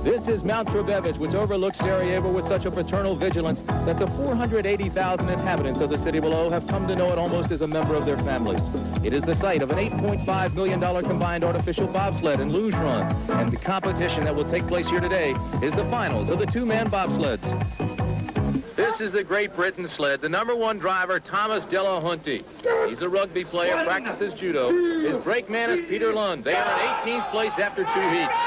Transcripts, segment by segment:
This is Mount Trebevich, which overlooks Sarajevo with such a fraternal vigilance that the 480,000 inhabitants of the city below have come to know it almost as a member of their families. It is the site of an $8.5 million combined artificial bobsled and luge run, and the competition that will take place here today is the finals of the two-man bobsleds. This is the Great Britain sled, the #1 driver, Thomas Delahunty. He's a rugby player, practices judo. His brakeman is Peter Lund. They are in 18th place after 2 heats.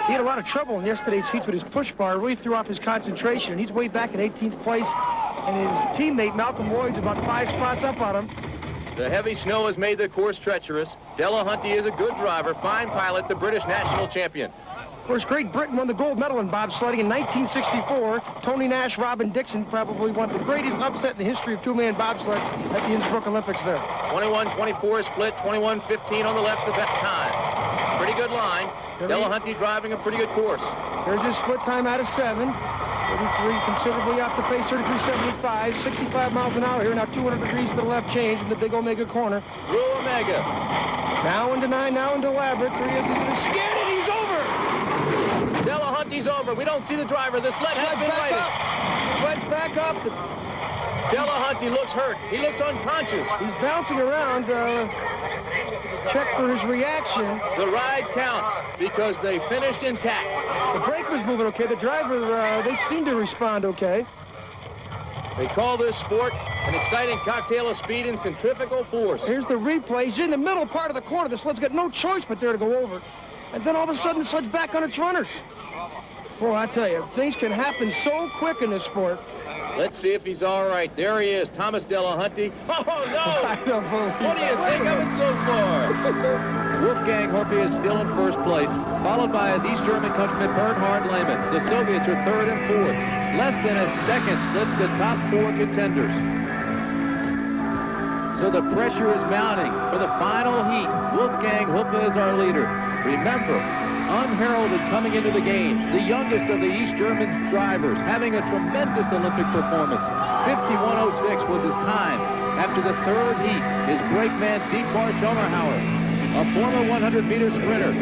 He had a lot of trouble in yesterday's heats with his push bar. Really threw off his concentration. He's way back in 18th place, and his teammate, Malcolm Lloyd's, about 5 spots up on him. The heavy snow has made the course treacherous. Delahunty is a good driver, fine pilot, the British national champion. Of course, Great Britain won the gold medal in bobsledding in 1964. Tony Nash, Robin Dixon probably won the greatest upset in the history of two-man bobsled at the Innsbruck Olympics there. 21-24 split, 21-15 on the left, the best time. Pretty good line. Delahunty driving a pretty good course. There's his split time out of 7. 33 considerably off the pace, 33.75, 65 miles an hour here. Now 200 degrees to the left change in the big Omega corner. Through Omega. Now into 9, now into Labyrinth. Here he is, he's going to skid, and he's over! Delahunty's over. We don't see the driver. The sled has been righted. Sled's back up. Delahunty looks hurt. He looks unconscious. He's bouncing around. Check for his reaction. The ride counts because they finished intact. The brake was moving okay. The driver, they seem to respond okay. They call this sport an exciting cocktail of speed and centrifugal force. Here's the replay. He's in the middle part of the corner. The sled's got no choice but there to go over. And then all of a sudden, the sled's back on its runners. Boy, I tell you, things can happen so quick in this sport. Let's see if he's all right. There he is, Thomas Delahunty. Oh, no! I don't believe What do you think of it so far? Wolfgang Hoppe is still in first place, followed by his East German countryman Bernhard Lehmann. The Soviets are 3rd and 4th. Less than a second splits the top 4 contenders. So the pressure is mounting for the final heat. Wolfgang Hoppe is our leader. Remember, unheralded coming into the games, the youngest of the East German drivers, having a tremendous Olympic performance. 51.06 was his time after the 3rd heat. His brakeman, Dietmar Schomerhauer, a former 100-meter sprinter.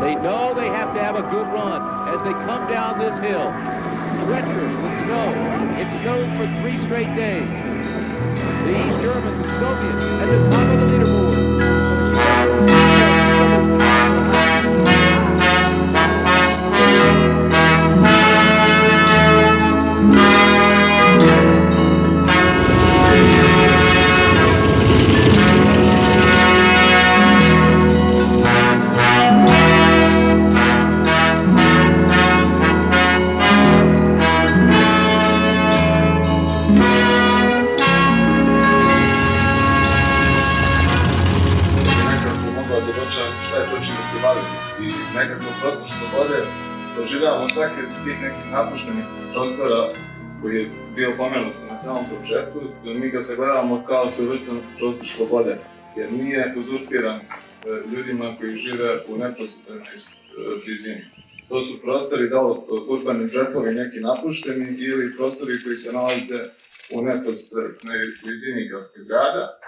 They know they have to have a good run as they come down this hill. Treacherous with snow. It snowed for 3 straight days. The East Germans and Soviets at the top of the leaderboard. I nekako prostor slobode doživljavamo svaki od tih nekih napuštenih prostora koji je bio pomenut na samom početku. Mi ga sagledavamo kao svojevrstan prostor slobode, jer nije uzurpiran ljudima koji žive u neposrednoj blizini. To su prostori, da li urbani džepovi neki napušteni ili prostori koji se nalaze u neposrednoj blizini grada.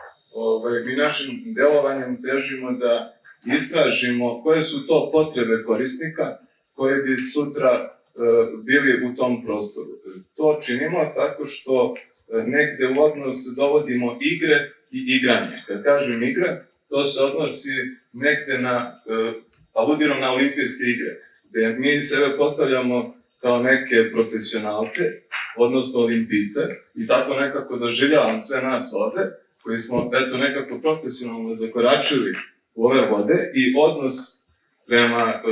Mi našim delovanjem težimo da istražimo koje su to potrebe korisnika koje bi sutra bili u tom prostoru. To činimo tako što negde u odnos dovodimo igre i igranje. Kad kažem igre, to se odnosi negde aludiram na olimpijske igre, gde mi sebe postavljamo kao neke profesionalce, odnosno olimpijce, i tako nekako doživljavam sve nas ovde, koji smo nekako profesionalno zakoračili u ove vode, i odnos prema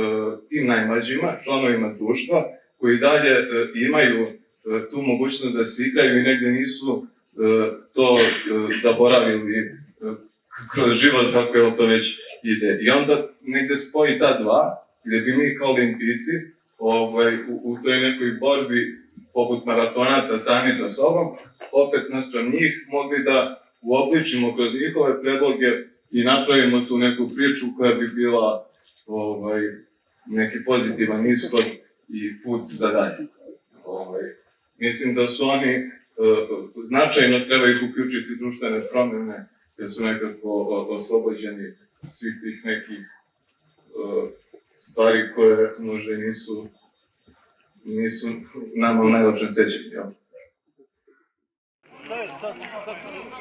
tim najmlađima, članovima društva, koji dalje imaju tu mogućnost da se igraju i negde nisu to zaboravili kroz život kako je to već ide. I onda negde spoji ta dva, gde bi mi kao olimpijci u toj nekoj borbi poput maratonaca sami sa sobom, opet naspram njih mogli da uobličimo kroz njihove predloge i napravimo tu neku priču koja bi bila neki pozitivan ishod i put za dalje. Mislim da su oni značajno, treba ih uključiti društvene promjene, jer su nekako oslobođeni svih tih nekih stvari koje možda nisu nama u najlepšem sećanju. Ja.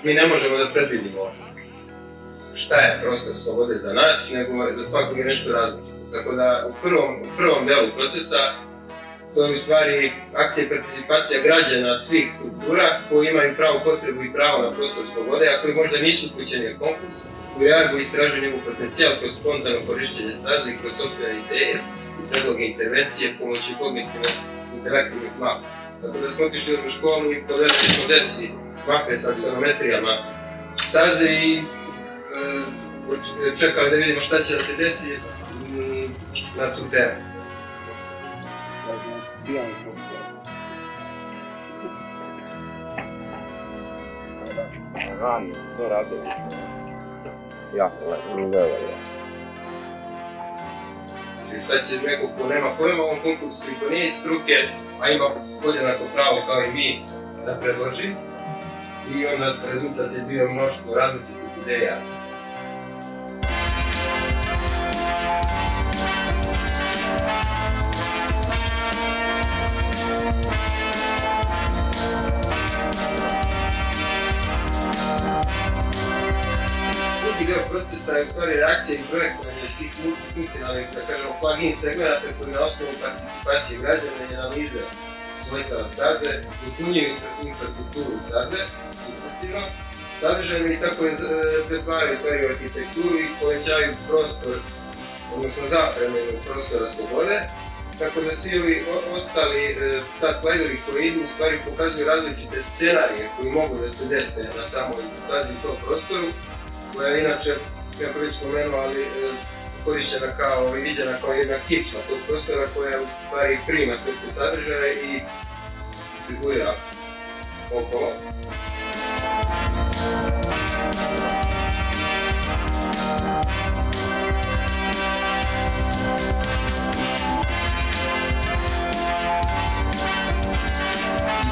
Mi ne možemo da predvidimo šta je prostor slobode za nas, nego za svakog je nešto različito. Tako da u prvom delu procesa to je u stvari akcija i participacija građana svih struktura koji imaju pravu potrebu i pravo na prostor slobode, a koji možda nisu upućeni u konkurs, koji reaguju i istražuju njegov potencijal kroz spontano korištenje staze i kroz sopstvene ideje i predloge intervencije pomoću kognitivnog interaktivnih mapa. Tako da smo otišli u školu i podelili smo deci mape sa aksonometrijama staze i čekali da vidimo šta će da se desi na tu temu. Ranije se to radilo. Jako lepo. Šta će neko ko nema pojma u ovom konkursu i ko nije iz struke, a ima podjednako pravo kao i mi da predloži. I onda rezultat je bio mnoštvo različitih ideja. Drugi deo procesa je u stvari reakcija i projektovanje tih multifunkcionalnih, da kažemo, plug-in segmenata koji na osnovu participacije građana i analize svojstava staze dopunjuju infrastrukturu staze sukcesivno, sadržajno i tako pretvaraju stvari u arhitekturu i povećaju prostor, odnosno zapremenu prostora slobode, tako da svi ovi ostali sad slajdovi koji idu u stvari pokazuju različite scenarije koji mogu da se dese na samoj stazi u tom prostoru, koja je inače, kako već spomenuo, ali korišćena kao i viđena kao jedna kičma tog prostora koja u stvari prima sve te sadržaje i distribuira okolo.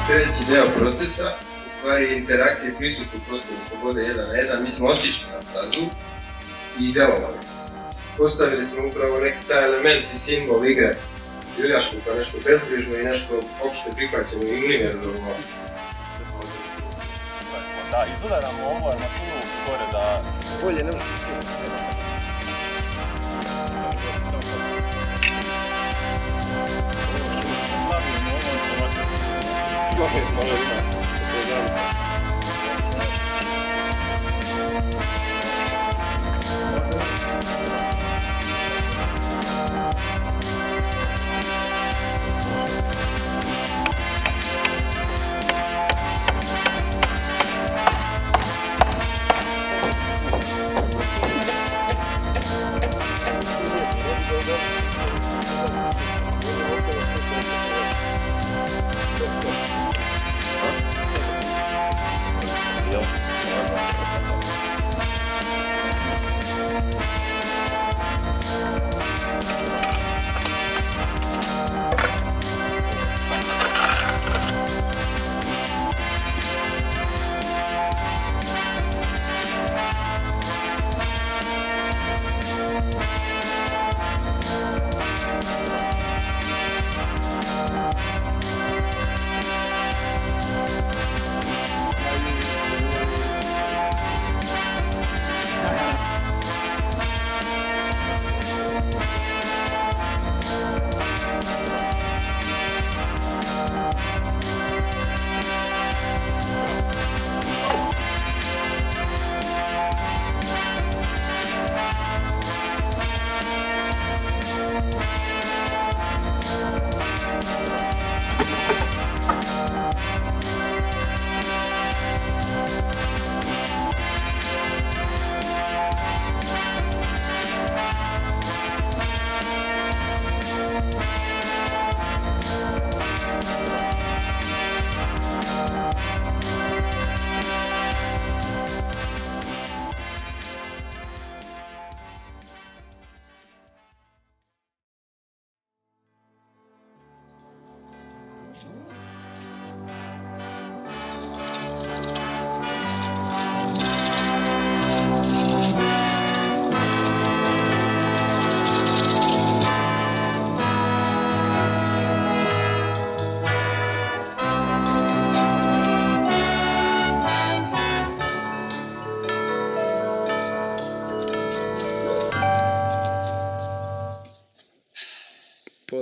Treći deo procesa, u stvari interakcije prisutne u prostoru slobode 1 na 1, mi smo otišli na stazu i delovali smo. Postavili smo upravo neki taj element i simbol igre ljuljašku kao nešto bezbrižno i nešto opšte prihvaćeno i univerzalno. Da, izudaramo ovo armaturu gore da... Bolje ne možeš.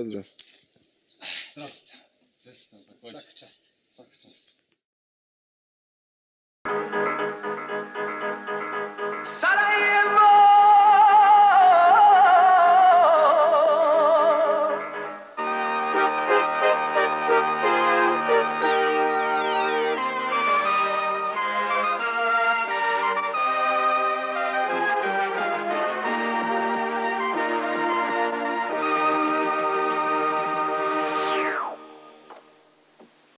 Pozdrav. Često. Često, također. Često.